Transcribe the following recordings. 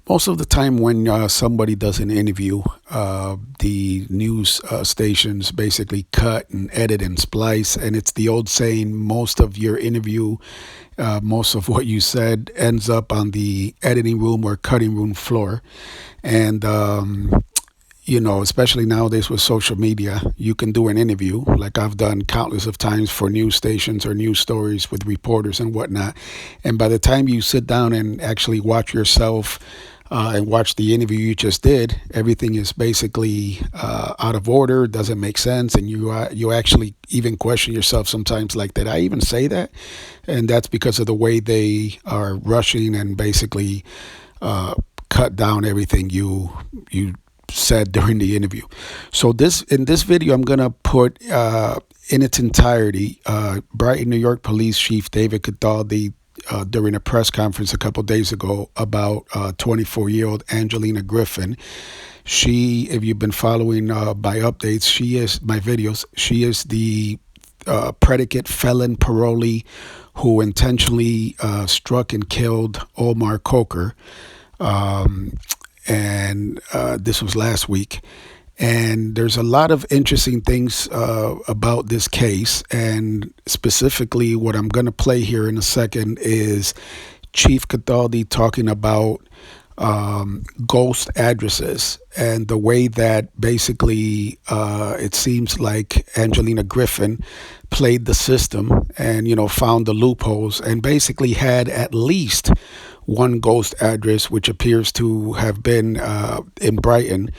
Most of the time, when somebody does an interview, the news stations basically cut and edit and splice. And it's the old saying, most of your interview, most of what you said ends up on the editing room or cutting room floor. And especially nowadays with social media, you can do an interview like I've done countless of times for news stations or news stories with reporters and whatnot. And by the time you sit down and actually watch yourself and watch the interview you just did, everything is basically out of order, doesn't make sense, and you actually even question yourself sometimes, like, did I even say that? And that's because of the way they are rushing and basically cut down everything you said during the interview. So in this video, I'm gonna put in its entirety Brighton, New York Police Chief David Catholdi during a press conference a couple days ago about 24-year-old Angelina Griffin. She, if you've been following my updates, my videos, she is the predicate felon parolee who intentionally struck and killed Omar Coker. And this was last week. And there's a lot of interesting things about this case. And specifically, what I'm going to play here in a second is Chief Catholdi talking about ghost addresses and the way that basically it seems like Angelina Griffin played the system and, found the loopholes and basically had at least one ghost address, which appears to have been in Brighton,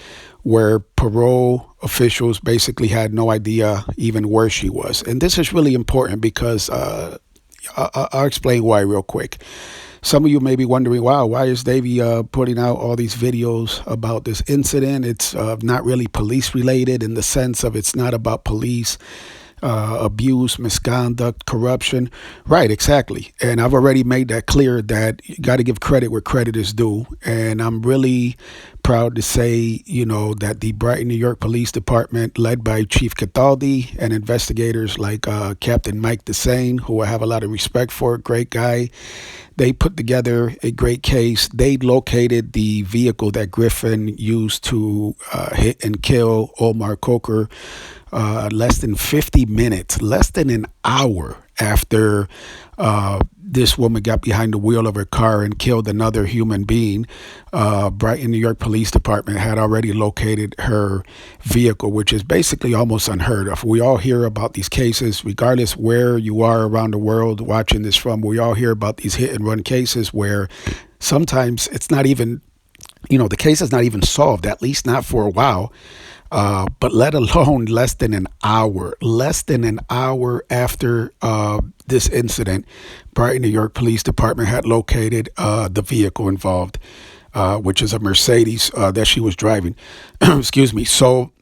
where parole officials basically had no idea even where she was. And this is really important because I'll explain why real quick. Some of you may be wondering, wow, why is Davey putting out all these videos about this incident? It's not really police related in the sense of it's not about police abuse, misconduct, corruption. Right, exactly. And I've already made that clear that you got to give credit where credit is due. And I'm really proud to say, that the Brighton, New York Police Department, led by Chief Catholdi and investigators like Captain Mike Desane, who I have a lot of respect for, great guy, they put together a great case. They located the vehicle that Griffin used to hit and kill Omar Coker less than 50 minutes, less than an hour after this woman got behind the wheel of her car and killed another human being. Brighton, New York Police Department had already located her vehicle, which is basically almost unheard of. We all hear about these cases, regardless where you are around the world watching this from. We all hear about these hit and run cases where sometimes it's not even, the case is not even solved, at least not for a while. But let alone less than an hour after this incident, Brighton, New York Police Department had located the vehicle involved, which is a Mercedes that she was driving. Excuse me. So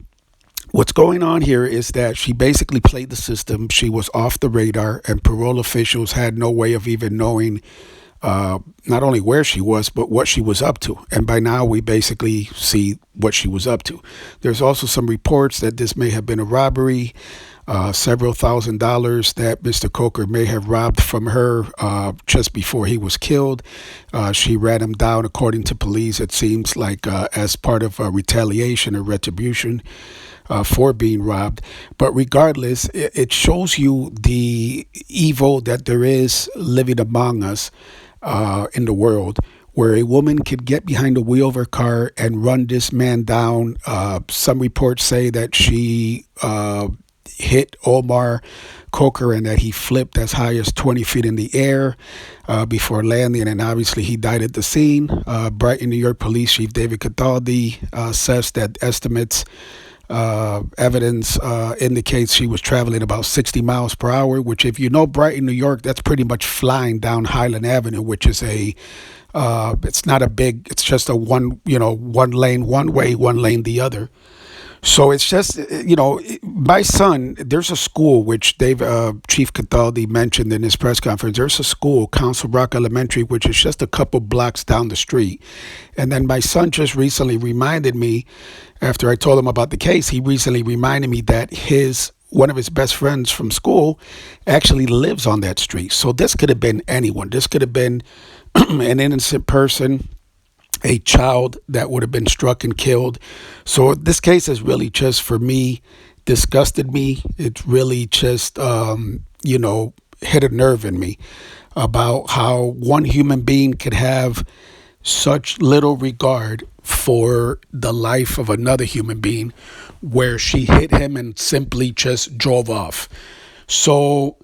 what's going on here is that she basically played the system. She was off the radar, and parole officials had no way of even knowing not only where she was, but what she was up to. And by now, we basically see what she was up to. There's also some reports that this may have been a robbery, several $1,000s that Mr. Coker may have robbed from her just before he was killed. She ran him down, according to police, it seems like as part of a retaliation or retribution for being robbed. But regardless, it shows you the evil that there is living among us in the world, where a woman could get behind the wheel of her car and run this man down. Some reports say that she hit Omar Coker and that he flipped as high as 20 feet in the air before landing, and obviously he died at the scene. Brighton, New York Police Chief David Catholdi says that estimates evidence indicates she was traveling about 60 miles per hour, which, if you know Brighton, New York, that's pretty much flying down Highland Avenue, which is it's not a big, it's just a one lane one way, one lane the other. So it's just, my son, there's a school, which Chief Catholdi mentioned in his press conference. There's a school, Council Rock Elementary, which is just a couple blocks down the street. And then my son just recently reminded me, after I told him about the case, he recently reminded me that one of his best friends from school actually lives on that street. So this could have been anyone. This could have been an innocent person a child that would have been struck and killed. So this case has really just, for me, disgusted me. It really just, hit a nerve in me about how one human being could have such little regard for the life of another human being, where she hit him and simply just drove off. So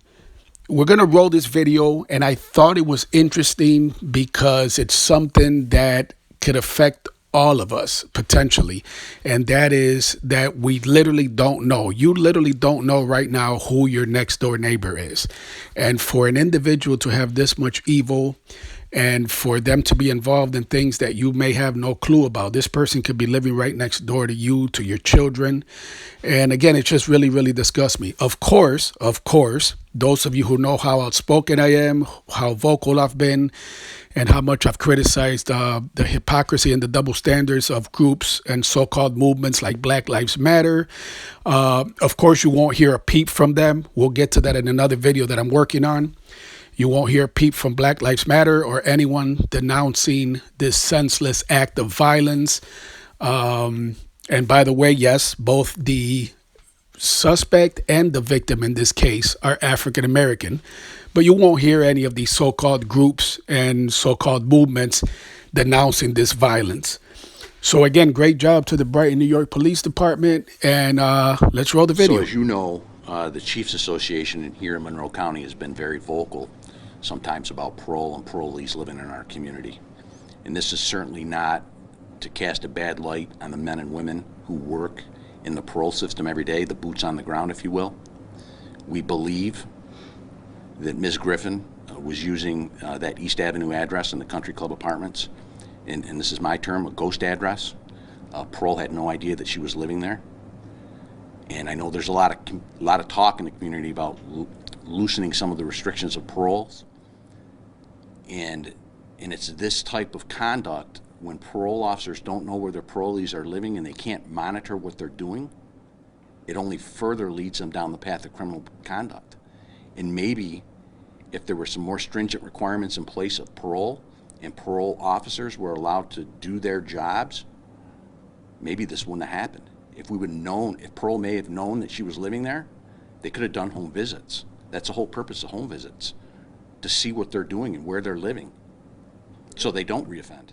we're going to roll this video, and I thought it was interesting because it's something that could affect all of us potentially, and that is that we literally don't know. You literally don't know right now who your next door neighbor is. And for an individual to have this much evil, and for them to be involved in things that you may have no clue about. This person could be living right next door to you, to your children. And again, it just really, really disgusts me. Of course, those of you who know how outspoken I am, how vocal I've been, and how much I've criticized the hypocrisy and the double standards of groups and so-called movements like Black Lives Matter. Of course, you won't hear a peep from them. We'll get to that in another video that I'm working on. You won't hear a peep from Black Lives Matter or anyone denouncing this senseless act of violence. And by the way, yes, both the suspect and the victim in this case are African American. But you won't hear any of these so-called groups and so-called movements denouncing this violence. So again, great job to the Brighton, New York Police Department. And let's roll the video. So as you know, the Chiefs Association here in Monroe County has been very vocal sometimes about parole and parolees living in our community. And this is certainly not to cast a bad light on the men and women who work in the parole system every day, the boots on the ground, if you will. We believe that Ms. Griffin was using that East Avenue address in the Country Club Apartments, and this is my term, a ghost address. Parole had no idea that she was living there. And I know there's a lot of talk in the community about loosening some of the restrictions of paroles. And it's this type of conduct when parole officers don't know where their parolees are living and they can't monitor what they're doing. It only further leads them down the path of criminal conduct. And maybe if there were some more stringent requirements in place of parole and parole officers were allowed to do their jobs, maybe this wouldn't have happened. If we would have known, if parole may have known that she was living there, they could have done home visits. That's the whole purpose of home visits, to see what they're doing and where they're living, so they don't reoffend.